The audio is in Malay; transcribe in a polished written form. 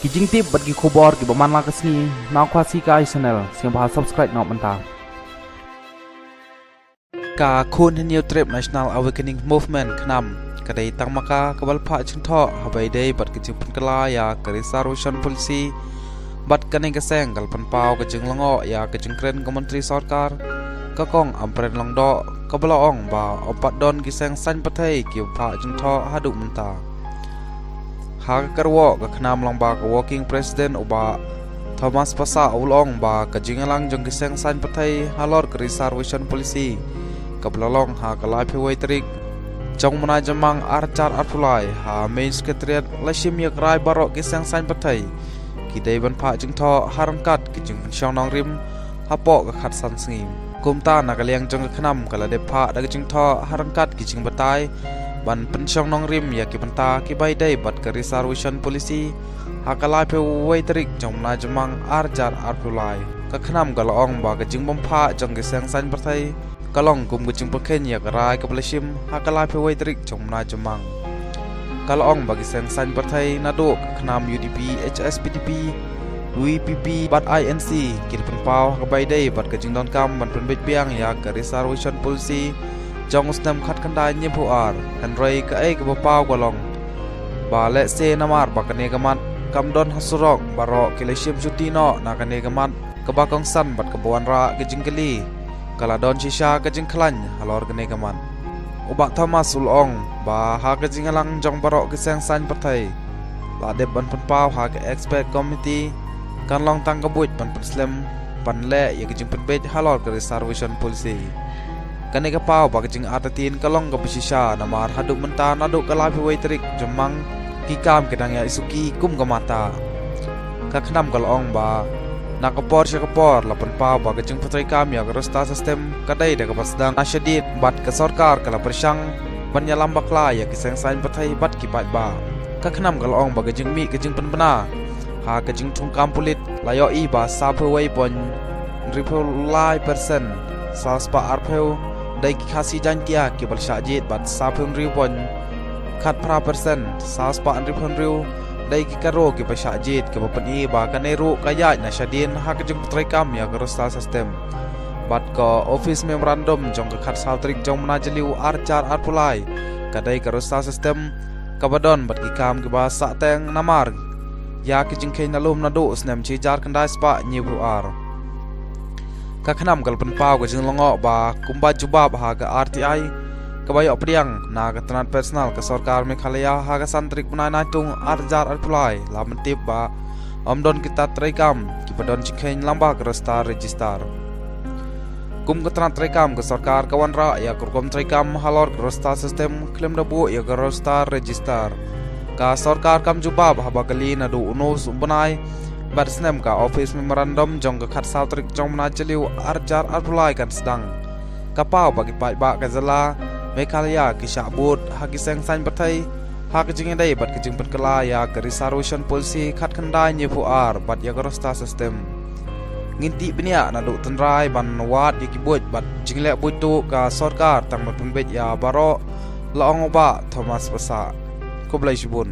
kijing tip bat gi khobor gi baman la kasni naw khwasi kai channel siang ba subscribe naw manta ka khun new trip national awakening movement khnam kadai tangmaka kabal pha chingtho habai dei bat gi ching kala ya kari solution policy bat kaning ka seng gal pan pau ka ching lango ya ka ching kren ka menteri sarkar ka kong ampren longdo ka bala ong ba opat don gi seng san pathai ki pha chingtho hadu manta Hakarwo ka khnam long ba ka working president uba Thomas Pasa ulong ba ka jingalang jong giseng san pathai halor ka reservation policy ka blalong ha ka lai phewai trik jong manai jamang archar arpulai ha main secretariat lashim yak rai baro giseng san pathai ki dei ban pha jing tho harangkat ki jing shong nong rim ha po ka khat san sngim kumta na ka liang jong ka khnam ka la de pha da jing tho harangkat ki jing batai ban pensyong nong rim ya ki banta ki bai dai bat ka reservation policy hakalai pe wai tarik jong na jamang arjar arpulai ka khnam galong ba ka jing bom pha jong ge sang san parthai kalong kum ge jing pakhen ya ka rai ka blashim hakalai pe wai tarik jong na jamang kalong ba ge sang san parthai na do ka khnam UDP HSPDP UEPP bat INC ki pen pau ka bai dai bat ka jing don kam ban pen bet biang ya ka reservation policy jong usnam khat kandai nyi puar hanrei ka ai ka pau golong ba le se namar ba kane gamat kam don hasurok baro kileshim jutino na kane gamat ka ba kong san bat ka buan ra ka jingkali kala don shisha ka jingklan halor kane gamat uba thomas ulong ba ha ka jingalang jong baro ki seng san pathai la de ban pan pau ha ka expert committee kan long tang ka buit pan slam pan le ya ka jing pen bet halor ka reservation policy kane ka pau ba jing atatin kalong ka bisisha namar haduk menta naduk ka lai phewai trik jamang ki kam kedang ya isuki kum ka mata ka khnam kalong ba nakapor sya kapor lapan pau ba jing putrai kam ya ka rosta system kadai da ka pasdang asyadit bat ka sarkar kala persang banya lambak la ya ki seng sain pathai bat ki pai ba ka khnam kalong ba jing mi ka jing penbana ha ka jing thung kam pulit layo i ba sa phewai pon ripolai persen saspa arpheu dai ki khasi jan kia ki bal shajit bat sa phung riu pon khat pra persen sas pa an ripon riu dai ki karo ki pa shajit ki ban i ba ka ne ru ka ya na shadin ha ka jing trai kam ya ka rosta system bat ko office memorandum jong ka khat sal trik jong na jeliu archar arpulai ka dai ka rosta system ka badon bat ki kam ki ba sa teng namar ya ki jing khe na lum na do snem chi jar kan dai spa nyi bu ar ka khnam gal pan pau ga jing longo ba kumba juba ba ga RTI ka bayo priang na ga tanat personal ka sarkar Meghalaya ha ga santrik punai na tung arjar arpulai la mentip ba amdon kita traikam ki padon chikhen lamba ka rasta register kum ka tanat traikam ka sarkar ka wanra ya kurkom traikam halor ka rasta system claim da bu ya ka rasta register ka sarkar kam juba ba ba kali na du uno sumbunai Barsnem ka office memorandum jong ka khat sal trik jong na cheliu arjar arpulai kan sedang kapau bagi pai ba ka zala Meghalaya ki shabut ha ki seng san pathai ha ka jing dai bat ki jing pat kala ya ka reservation policy khat khandai nyi puar bat ya ka rosta system nginti bnia na du tanrai ban wat ki buat bat jing le butu ka sarkar tang bat pembet ya baro laong ba Thomas Pasa ko blai shibun